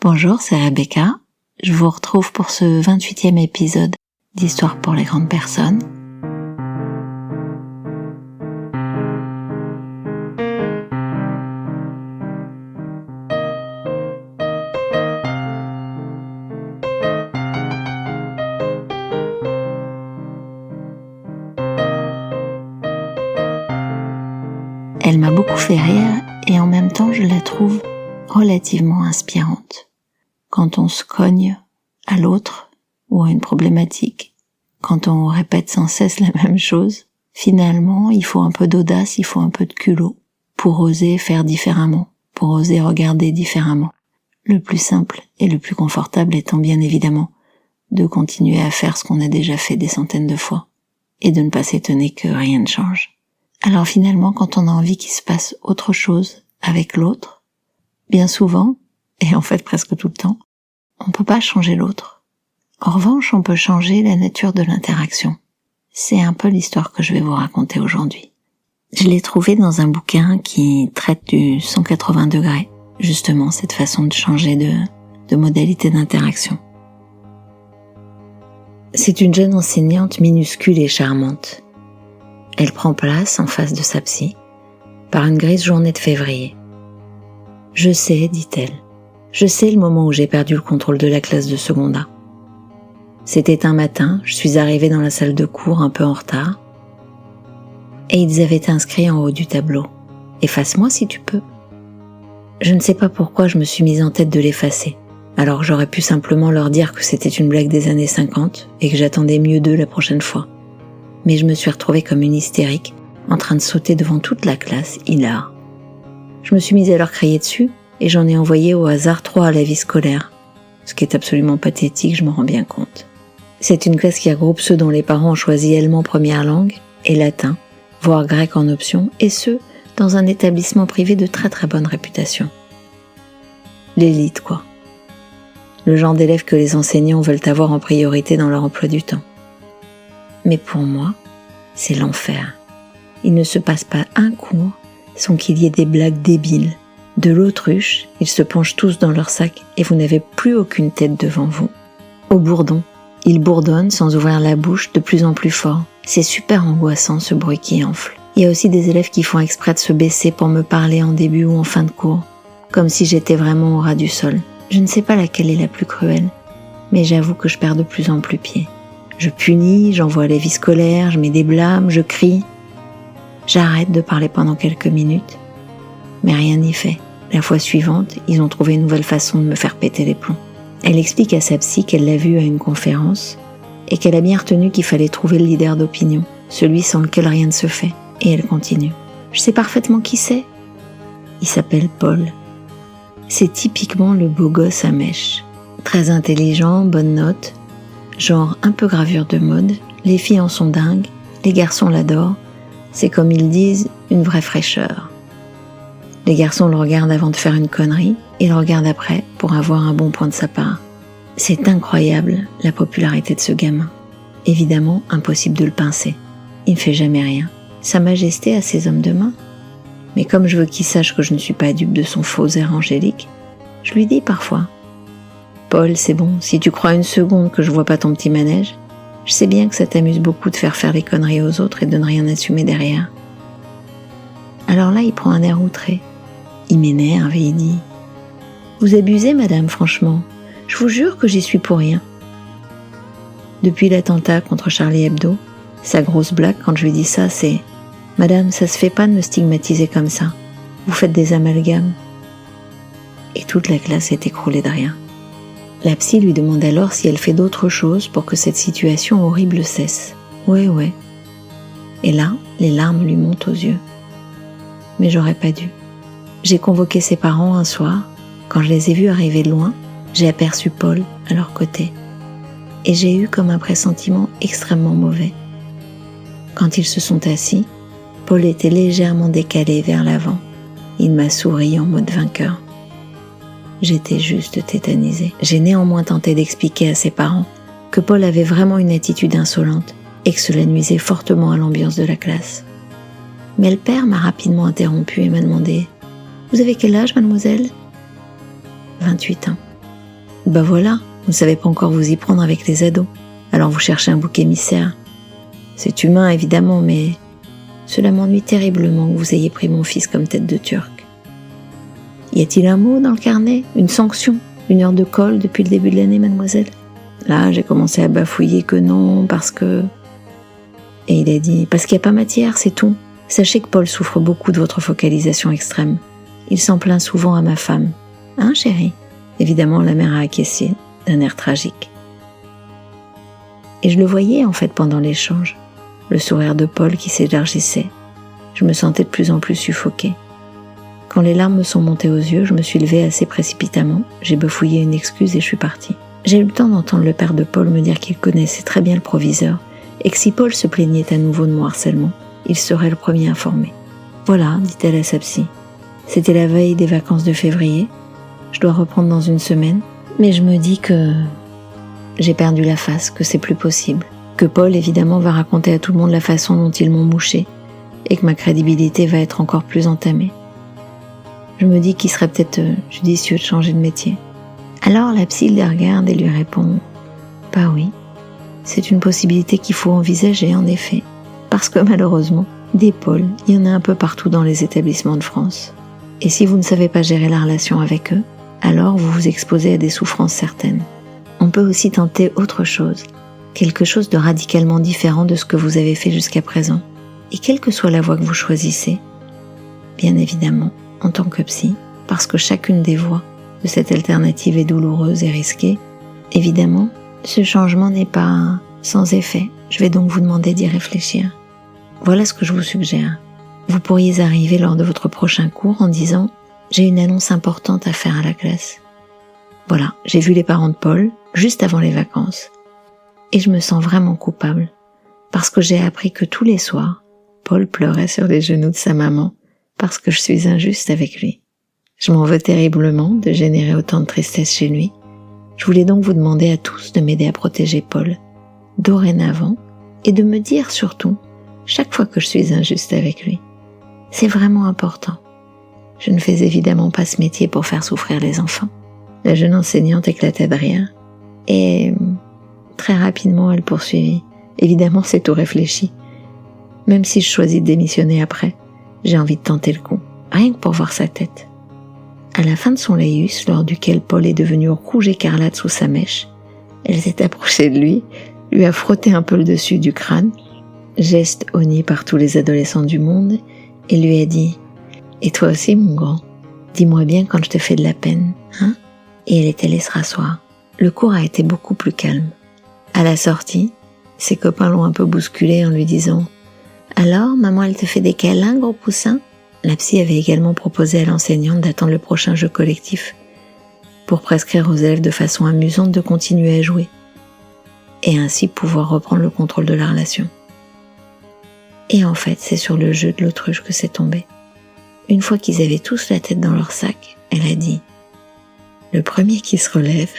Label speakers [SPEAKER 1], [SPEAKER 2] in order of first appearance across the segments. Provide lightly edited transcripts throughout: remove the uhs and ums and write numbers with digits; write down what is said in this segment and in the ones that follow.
[SPEAKER 1] Bonjour, c'est Rebecca. Je vous retrouve pour ce 28e épisode d'Histoire pour les grandes personnes. Elle m'a beaucoup fait rire et en même temps je la trouve relativement inspirante. Quand on se cogne à l'autre ou à une problématique, quand on répète sans cesse la même chose, finalement il faut un peu d'audace, il faut un peu de culot pour oser faire différemment, pour oser regarder différemment. Le plus simple et le plus confortable étant bien évidemment de continuer à faire ce qu'on a déjà fait des centaines de fois et de ne pas s'étonner que rien ne change. Alors finalement, quand on a envie qu'il se passe autre chose avec l'autre, bien souvent, et en fait presque tout le temps, on peut pas changer l'autre. En revanche, on peut changer la nature de l'interaction. C'est un peu l'histoire que je vais vous raconter aujourd'hui. Je l'ai trouvée dans un bouquin qui traite du 180 degrés, justement cette façon de changer de modalité d'interaction. C'est une jeune enseignante minuscule et charmante. Elle prend place en face de sa psy, par une grise journée de février. « Je sais, dit-elle, je sais le moment où j'ai perdu le contrôle de la classe de seconde A. C'était un matin, je suis arrivée dans la salle de cours un peu en retard, et ils avaient inscrit en haut du tableau « Efface-moi si tu peux ». Je ne sais pas pourquoi je me suis mise en tête de l'effacer, alors j'aurais pu simplement leur dire que c'était une blague des années 50 et que j'attendais mieux d'eux la prochaine fois. Mais je me suis retrouvée comme une hystérique, en train de sauter devant toute la classe, hilar. Je me suis mise à leur crier dessus, et j'en ai envoyé au hasard 3 à la vie scolaire. Ce qui est absolument pathétique, je m'en rends bien compte. C'est une classe qui regroupe ceux dont les parents ont choisi allemand première langue, et latin, voire grec en option, et ce, dans un établissement privé de très très bonne réputation. L'élite, quoi. Le genre d'élèves que les enseignants veulent avoir en priorité dans leur emploi du temps. Mais pour moi, c'est l'enfer. Il ne se passe pas un cours sans qu'il y ait des blagues débiles. De l'autruche, ils se penchent tous dans leur sac et vous n'avez plus aucune tête devant vous. Au bourdon, ils bourdonnent sans ouvrir la bouche de plus en plus fort. C'est super angoissant ce bruit qui enfle. Il y a aussi des élèves qui font exprès de se baisser pour me parler en début ou en fin de cours, comme si j'étais vraiment au ras du sol. Je ne sais pas laquelle est la plus cruelle, mais j'avoue que je perds de plus en plus pied. Je punis, j'envoie la vie scolaire, je mets des blâmes, je crie. J'arrête de parler pendant quelques minutes, mais rien n'y fait. La fois suivante, ils ont trouvé une nouvelle façon de me faire péter les plombs. Elle explique à sa psy qu'elle l'a vue à une conférence et qu'elle a bien retenu qu'il fallait trouver le leader d'opinion, celui sans lequel rien ne se fait. Et elle continue. Je sais parfaitement qui c'est. Il s'appelle Paul. C'est typiquement le beau gosse à mèche. Très intelligent, bonne note. Genre un peu gravure de mode, les filles en sont dingues, les garçons l'adorent, c'est comme ils disent, une vraie fraîcheur. Les garçons le regardent avant de faire une connerie, et le regardent après pour avoir un bon point de sa part. C'est incroyable, la popularité de ce gamin. Évidemment, impossible de le pincer. Il ne fait jamais rien. Sa Majesté a ses hommes de main. Mais comme je veux qu'il sache que je ne suis pas dupe de son faux air angélique, je lui dis parfois « Paul, c'est bon, si tu crois une seconde que je vois pas ton petit manège, je sais bien que ça t'amuse beaucoup de faire les conneries aux autres et de ne rien assumer derrière. » Alors là, il prend un air outré. Il m'énerve et il dit « Vous abusez, madame, franchement. Je vous jure que j'y suis pour rien. » Depuis l'attentat contre Charlie Hebdo, sa grosse blague quand je lui dis ça, c'est « Madame, ça se fait pas de me stigmatiser comme ça. Vous faites des amalgames. » Et toute la classe est écroulée de rire. La psy lui demande alors si elle fait d'autres choses pour que cette situation horrible cesse. Ouais. Et là, les larmes lui montent aux yeux. Mais j'aurais pas dû. J'ai convoqué ses parents un soir. Quand je les ai vus arriver de loin, j'ai aperçu Paul à leur côté. Et j'ai eu comme un pressentiment extrêmement mauvais. Quand ils se sont assis, Paul était légèrement décalé vers l'avant. Il m'a souri en mode vainqueur. J'étais juste tétanisée. J'ai néanmoins tenté d'expliquer à ses parents que Paul avait vraiment une attitude insolente et que cela nuisait fortement à l'ambiance de la classe. Mais le père m'a rapidement interrompu et m'a demandé « Vous avez quel âge, mademoiselle ?» 28 ans. Bah voilà, vous ne savez pas encore vous y prendre avec les ados. Alors vous cherchez un bouc émissaire. C'est humain évidemment, mais cela m'ennuie terriblement que vous ayez pris mon fils comme tête de turc. Y a-t-il un mot dans le carnet? Une sanction? 1 heure de colle depuis le début de l'année, mademoiselle? Là, j'ai commencé à bafouiller que non, parce que... Et il a dit, parce qu'il n'y a pas matière, c'est tout. Sachez que Paul souffre beaucoup de votre focalisation extrême. Il s'en plaint souvent à ma femme. Hein, chérie? Évidemment, la mère a acquiescé, d'un air tragique. Et je le voyais, en fait, pendant l'échange. Le sourire de Paul qui s'élargissait. Je me sentais de plus en plus suffoquée. Quand les larmes me sont montées aux yeux, je me suis levée assez précipitamment. J'ai bafouillé une excuse et je suis partie. J'ai eu le temps d'entendre le père de Paul me dire qu'il connaissait très bien le proviseur et que si Paul se plaignait à nouveau de mon harcèlement, il serait le premier informé. Voilà, dit-elle à sa psy. C'était la veille des vacances de février. Je dois reprendre dans 1 semaine, mais je me dis que j'ai perdu la face, que c'est plus possible, que Paul évidemment va raconter à tout le monde la façon dont ils m'ont mouché et que ma crédibilité va être encore plus entamée. Je me dis qu'il serait peut-être judicieux de changer de métier. Alors la psy le regarde et lui répond « Bah oui, c'est une possibilité qu'il faut envisager en effet, parce que malheureusement, des Pauls, il y en a un peu partout dans les établissements de France. Et si vous ne savez pas gérer la relation avec eux, alors vous vous exposez à des souffrances certaines. On peut aussi tenter autre chose, quelque chose de radicalement différent de ce que vous avez fait jusqu'à présent. Et quelle que soit la voie que vous choisissez, bien évidemment, en tant que psy, parce que chacune des voies de cette alternative est douloureuse et risquée, évidemment, ce changement n'est pas sans effet. Je vais donc vous demander d'y réfléchir. Voilà ce que je vous suggère. Vous pourriez arriver lors de votre prochain cours en disant « J'ai une annonce importante à faire à la classe. Voilà, j'ai vu les parents de Paul juste avant les vacances. Et je me sens vraiment coupable, parce que j'ai appris que tous les soirs, Paul pleurait sur les genoux de sa maman parce que je suis injuste avec lui. Je m'en veux terriblement de générer autant de tristesse chez lui. Je voulais donc vous demander à tous de m'aider à protéger Paul, dorénavant, et de me dire surtout, chaque fois que je suis injuste avec lui. C'est vraiment important. Je ne fais évidemment pas ce métier pour faire souffrir les enfants. » La jeune enseignante éclatait de rire, et très rapidement elle poursuivit. Évidemment, c'est tout réfléchi. Même si je choisis de démissionner après, j'ai envie de tenter le coup, rien que pour voir sa tête. À la fin de son laïus, lors duquel Paul est devenu rouge écarlate sous sa mèche, elle s'est approchée de lui a frotté un peu le dessus du crâne, geste honni par tous les adolescents du monde, et lui a dit « Et toi aussi, mon grand, dis-moi bien quand je te fais de la peine, hein ?» Et elle est allée se rasseoir. Le cours a été beaucoup plus calme. À la sortie, ses copains l'ont un peu bousculée en lui disant « Alors, maman, elle te fait des câlins, gros poussin ?» La psy avait également proposé à l'enseignante d'attendre le prochain jeu collectif pour prescrire aux élèves de façon amusante de continuer à jouer et ainsi pouvoir reprendre le contrôle de la relation. Et en fait, c'est sur le jeu de l'autruche que c'est tombé. Une fois qu'ils avaient tous la tête dans leur sac, elle a dit « Le premier qui se relève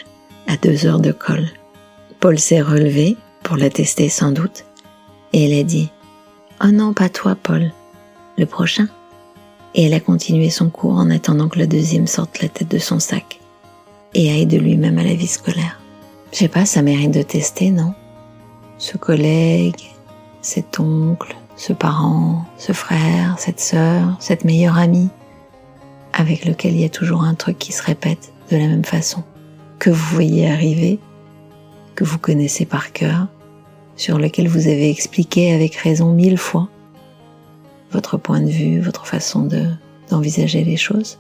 [SPEAKER 1] a 2 heures de colle. » Paul s'est relevé, pour la tester sans doute, et elle a dit « Oh non, pas toi, Paul, le prochain ?» Et elle a continué son cours en attendant que le deuxième sorte la tête de son sac et aille de lui-même à la vie scolaire. Je sais pas, ça mérite de tester, non? Ce collègue, cet oncle, ce parent, ce frère, cette sœur, cette meilleure amie, avec lequel il y a toujours un truc qui se répète de la même façon, que vous voyez arriver, que vous connaissez par cœur, sur lequel vous avez expliqué avec raison 1000 fois votre point de vue, votre façon d'envisager les choses.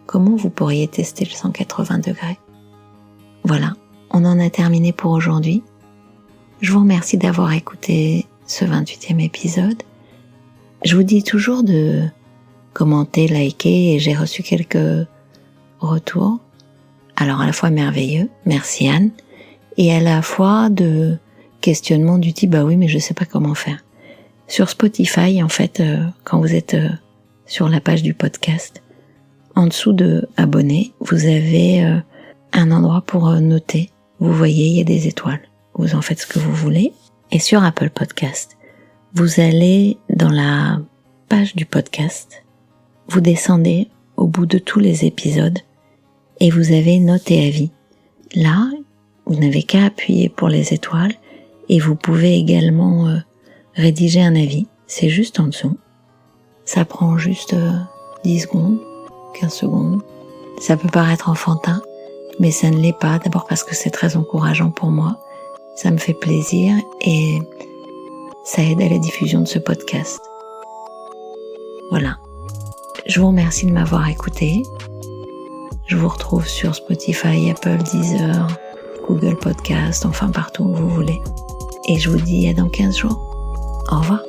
[SPEAKER 1] Comment vous pourriez tester le 180 degrés? Voilà, on en a terminé pour aujourd'hui. Je vous remercie d'avoir écouté ce 28e épisode. Je vous dis toujours de commenter, liker, et j'ai reçu quelques retours. Alors à la fois merveilleux, merci Anne, et à la fois de questionnements du type « bah oui, mais je sais pas comment faire ». Sur Spotify, en fait, quand vous êtes sur la page du podcast, en dessous de « abonner », vous avez un endroit pour noter. Vous voyez, il y a des étoiles. Vous en faites ce que vous voulez. Et sur Apple Podcast, vous allez dans la page du podcast, vous descendez au bout de tous les épisodes et vous avez note et avis. Là, vous n'avez qu'à appuyer pour les étoiles et vous pouvez également rédiger un avis. C'est juste en dessous. Ça prend juste 10 secondes, 15 secondes. Ça peut paraître enfantin, mais ça ne l'est pas. D'abord parce que c'est très encourageant pour moi. Ça me fait plaisir et ça aide à la diffusion de ce podcast. Voilà. Je vous remercie de m'avoir écouté. Je vous retrouve sur Spotify, Apple, Deezer, Google Podcast, enfin partout où vous voulez. Et je vous dis à dans 15 jours. Au revoir.